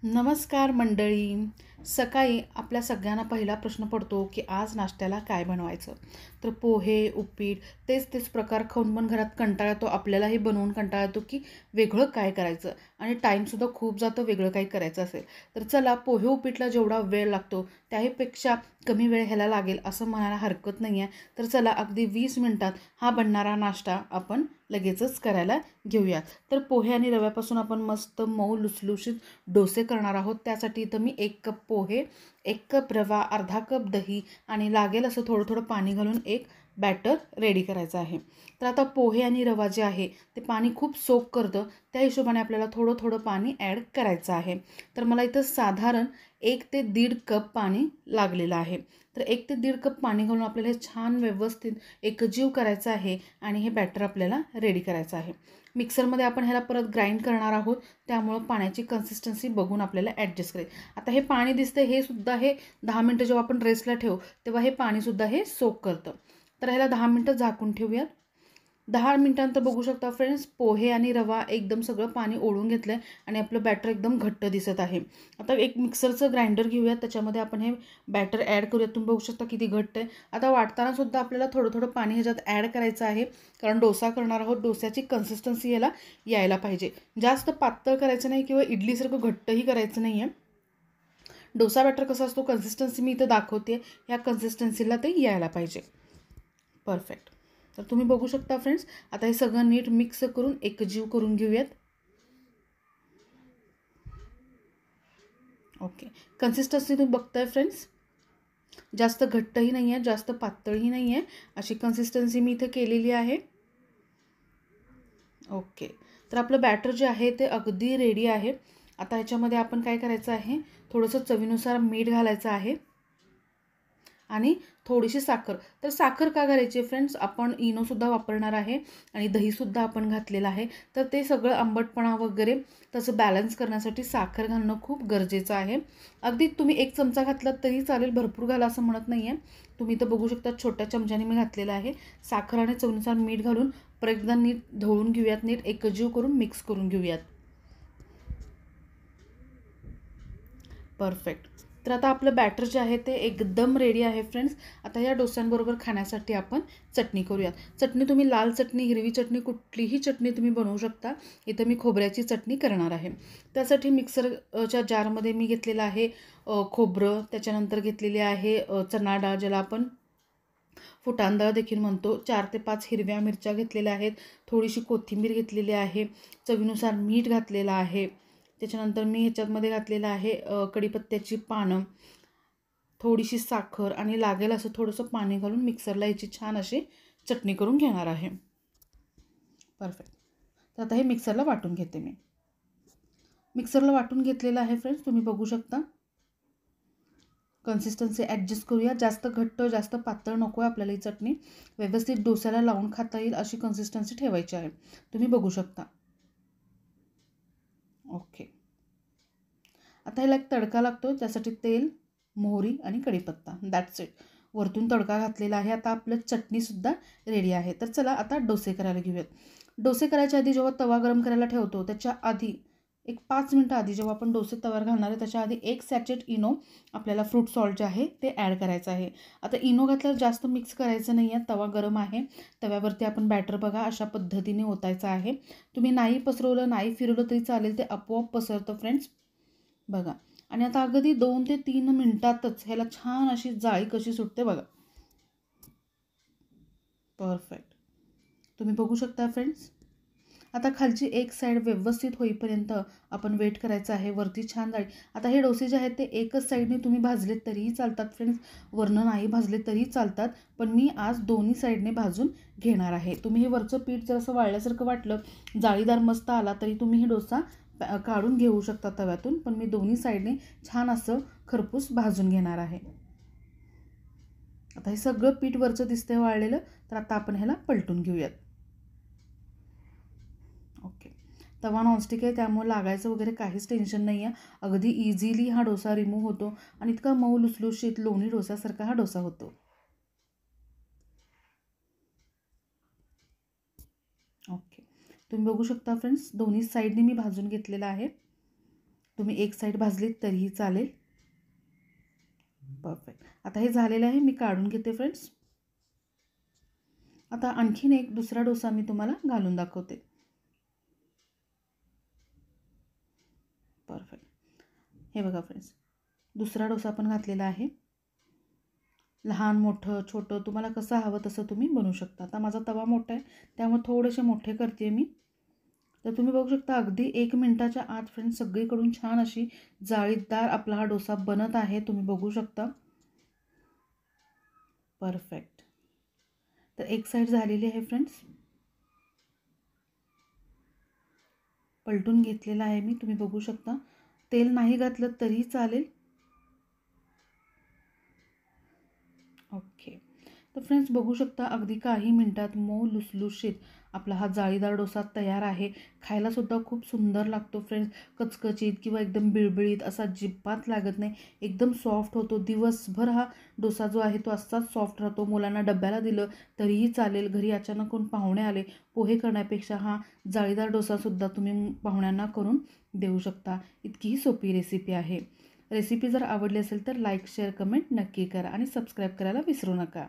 नमस्कार मंडळी. सकाळी आपल्या सगळ्यांना पहिला प्रश्न पडतो की आज नाश्त्याला काय बनवायचं. तर पोहे, उपीट तेच तेच प्रकार खाऊन पण घरात कंटाळा येतो. आपल्यालाही बनवून कंटाळा येतो की वेगळं काय करायचं आणि टाईमसुद्धा खूप जातो वेगळं काही करायचं असेल तर. चला, पोहे उपीटला जेवढा वेळ लागतो त्याहीपेक्षा कमी वेळ ह्याला लागेल असं म्हणायला हरकत नाही आहे. तर चला, अगदी 20 मिनिटात हा बनणारा नाश्ता आपण लगेचच करायला घेऊयात. तर पोहे आणि रव्यापासून आपण मस्त मऊ लुसलुशीत डोसे करणार आहोत. त्यासाठी इथं मी 1 कप पोहे, 1 कप रवा, अर्धा कप दही आणि लागेल असं थोडं थोडं पाणी घालून एक बॅटर रेडी करायचं आहे. तर आता पोहे आणि रवा जे आहे ते पाणी खूप सोक करतं, त्या हिशोबाने आपल्याला थोडं थोडं पाणी ॲड करायचं आहे. तर मला इथं साधारण 1 ते 1.5 कप पाणी लागलेलं आहे. तर 1 ते 1.5 कप पाणी घालून आपल्याला हे छान व्यवस्थित एकजीव करायचं आहे आणि हे बॅटर आपल्याला रेडी करायचं आहे. मिक्सरमध्ये आपण ह्याला परत ग्राइंड करणार आहोत, त्यामुळं पाण्याची कन्सिस्टन्सी बघून आपल्याला ॲडजस्ट करायचं. आता हे पाणी दिसतं, हे सुद्धा हे 10 मिनटं जेव्हा आपण रेस्टला ठेवू तेव्हा हे पाणीसुद्धा हे सोक करतं. तर ह्याला 10 मिनटं झाकून ठेवूयात. 10 मिनिटांनंतर बघू शकता फ्रेंड्स, पोहे आणि रवा एकदम सगळं पाणी ओढून घेतलं आहे आणि आपलं बॅटर एकदम घट्ट दिसत आहे. आता एक मिक्सरचं ग्राइंडर घेऊयात, त्याच्यामध्ये आपण हे बॅटर ॲड करूयात. तुम्ही बघू शकता किती घट्ट आहे. आता वाटतानासुद्धा आपल्याला थोडं थोडं पाणी ह्याच्यात ॲड करायचं आहे, कारण डोसा करणार आहोत. डोस्याची कन्सिस्टन्सी याला यायला पाहिजे. जास्त पातळ करायचं नाही किंवा इडलीसारखं घट्टही करायचं नाही आहे. डोसा बॅटर कसा असतो, कन्सिस्टन्सी मी इथं दाखवते, ह्या कन्सिस्टन्सीला ते यायला पाहिजे. परफेक्ट. तर तुम्ही बघू शकता फ्रेंड्स, आता हे सगळं नीट मिक्स करून एकजीव करून घेऊयात. ओके, कन्सिस्टन्सी तुम्ही बघताय फ्रेंड्स, जास्त घट्टही नाही आहे, जास्त पातळही नाही आहे, अशी कन्सिस्टन्सी मी इथे केलेली आहे. ओके, तर आपलं बॅटर जे आहे ते अगदी रेडी आहे. आता ह्याच्यामध्ये आपण काय करायचं आहे, थोडंसं चवीनुसार मीठ घालायचं आहे आणि थोडीशी साखर. तर साखर का घालायची फ्रेंड्स, आपण इनोसुद्धा वापरणार आहे आणि दहीसुद्धा आपण घातलेलं आहे. तर ते सगळं आंबटपणा वगैरे तसं बॅलन्स करण्यासाठी साखर घालणं खूप गरजेचं आहे. अगदी तुम्ही 1 चमचा घातलात तरी चालेल, भरपूर घाला असं म्हणत नाही आहे. तुम्ही तर बघू शकता छोट्या चमच्याने मी घातलेलं आहे. साखर आणि चवीनुसार मीठ घालून परत एकदा नीट ढवळून घेऊयात, नीट एकजीव करून मिक्स करून घेऊयात. परफेक्ट. तर आता आपलं बॅटर जे आहे ते एकदम रेडी आहे फ्रेंड्स. आता या डोस्यांबरोबर खाण्यासाठी आपण चटणी करूयात. चटणी तुम्ही लाल चटणी, हिरवी चटणी, कुठलीही चटणी तुम्ही बनवू शकता. इथं मी खोबऱ्याची चटणी करणार आहे. त्यासाठी मिक्सरच्या जारमध्ये मी घेतलेलं आहे खोबरं, त्याच्यानंतर घेतलेली आहे चणा डाळ, ज्याला आपण फुटाण डाळ देखील म्हणतो. 4 ते 5 हिरव्या मिरच्या घेतलेल्या आहेत, थोडीशी कोथिंबीर घेतलेली आहे, चवीनुसार मीठ घातलेलं आहे. त्याच्यानंतर मी ह्याच्यामध्ये घातलेलं आहे कढीपत्त्याची पानं, थोडीशी साखर आणि लागेल असं थोडंसं पाणी घालून मिक्सरला याची छान अशी चटणी करून घेणार आहे. परफेक्ट. तर आता हे मिक्सरला वाटून घेते मी. मिक्सरला वाटून घेतलेलं आहे फ्रेंड्स, तुम्ही बघू शकता. कन्सिस्टन्सी ॲडजस्ट करूया. जास्त घट्ट जास्त पातळ नको आहे आपल्याला ही चटणी. व्यवस्थित डोस्याला लावून खाता येईल अशी कन्सिस्टन्सी ठेवायची आहे. तुम्ही बघू शकता. ओके, आता ह्याला एक तडका लागतो, त्यासाठी तेल, मोहरी आणि कढीपत्ता, दॅट्स इट. वरतून तडका घातलेला आहे. आता आपलं चटणीसुद्धा रेडी आहे. तर चला आता डोसे करायला घेऊयात. डोसे करायच्या आधी जेव्हा तवा गरम करायला ठेवतो त्याच्या आधी एक 5 मिनटं आधी जेव्हा आपण डोसे तव्यावर घालणार आहे त्याच्या आधी 1 सॅचेट इनो आपल्याला फ्रूट सॉल्ट जे आहे ते ॲड करायचं आहे. आता इनो घातल्यावर जास्त मिक्स करायचं नाही आहे, तवा गरम आहे. तव्यावरती आपण बॅटर बघा अशा पद्धतीने ओतायचं आहे. तुम्ही नाही पसरवलं, नाही फिरवलं तरी चालेल, ते आपोआप पसरतं फ्रेंड्स. बघा. आणि आता अगदी 2 ते 3 मिनिटातच ह्याला छान अशी जाळी कशी सुटते बघा. परफेक्ट. तुम्ही बघू शकता फ्रेंड्स. आता खालची एक साईड व्यवस्थित होईपर्यंत आपण वेट करायचं आहे. वरती छान जाळी. आता हे डोसे जे आहेत ते एकच साईडने तुम्ही भाजलेत तरीही चालतात फ्रेंड्स, वरनं नाही भाजले तरीही चालतात, पण मी आज दोन्ही साईडने भाजून घेणार आहे. तुम्ही हे वरचं पीठ जर असं वाळल्यासारखं वाटलं, जाळीदार मस्त आला, तरी तुम्ही हे डोसा काढून घेऊ शकता तव्यातून, पण मी दोन्ही साईडने छान असं खरपूस भाजून घेणार आहे. आता हे सगळं पीठ वरचं दिसतंय वाळलेलं, तर आता आपण ह्याला पलटून घेऊयात. ओके, तवा नॉनस्टिक आहे त्यामुळे लागायचं वगैरे काहीच टेन्शन नाही आहे. अगदी इझिली हा डोसा रिमूव्ह होतो आणि इतका मऊ लुसलुशीत लोणी डोसासारखा हा डोसा होतो. ओके, तुम्ही बघू शकता फ्रेंड्स, दोन्ही साईडने मी भाजून घेतलेला आहे. तुम्ही एक साईड भाजलीत तरीही चालेल. परफेक्ट. आता हे झालेलं आहे, मी काढून घेते फ्रेंड्स. आता आणखीन एक दुसरा डोसा मी तुम्हाला घालून दाखवते. परफेक्ट. हे बघा फ्रेंड्स, दुसरा डोसा पण घातलेला आहे. लहान मोठं छोटं तुम्हाला कसं हवं तसं तुम्ही बनवू शकता. आता माझा तवा मोठा आहे त्यामुळे थोडेसे मोठे करते मी. तर तुम्ही बघू शकता अगदी 1 मिनिटाच्या आत फ्रेंड्स सगळीकडून छान अशी जाळीदार आपला हा डोसा बनत आहे. तुम्ही बघू शकता. परफेक्ट. तर एक साईड झालेली आहे फ्रेंड्स. पलटून घेतलेला आहे मी, तुम्ही बघू शकता. तेल नाही घातलं तरीही चालेल. ओके. तर फ्रेंड्स बघू शकता अगदी काही मिनिटात मऊ लुसलुशीत आपला हा जाळीदार डोसा तयार आहे. खायलासुद्धा खूप सुंदर लागतो फ्रेंड्स. कचकचीत किंवा एकदम बिळबिळीत असा अजिबात लागत नाही. एकदम सॉफ्ट होतो. दिवसभर हा डोसा जो आहे तो असाच सॉफ्ट राहतो. मुलांना डब्याला दिलं तरीही चालेल. घरी अचानक कोण पाहुणे आले, पोहे करण्यापेक्षा हा जाळीदार डोसासुद्धा तुम्ही पाहुण्यांना करून देऊ शकता. इतकी सोपी रेसिपी आहे. रेसिपी जर आवडली असेल तर लाईक, शेअर, कमेंट नक्की करा आणि सबस्क्राईब करायला विसरू नका.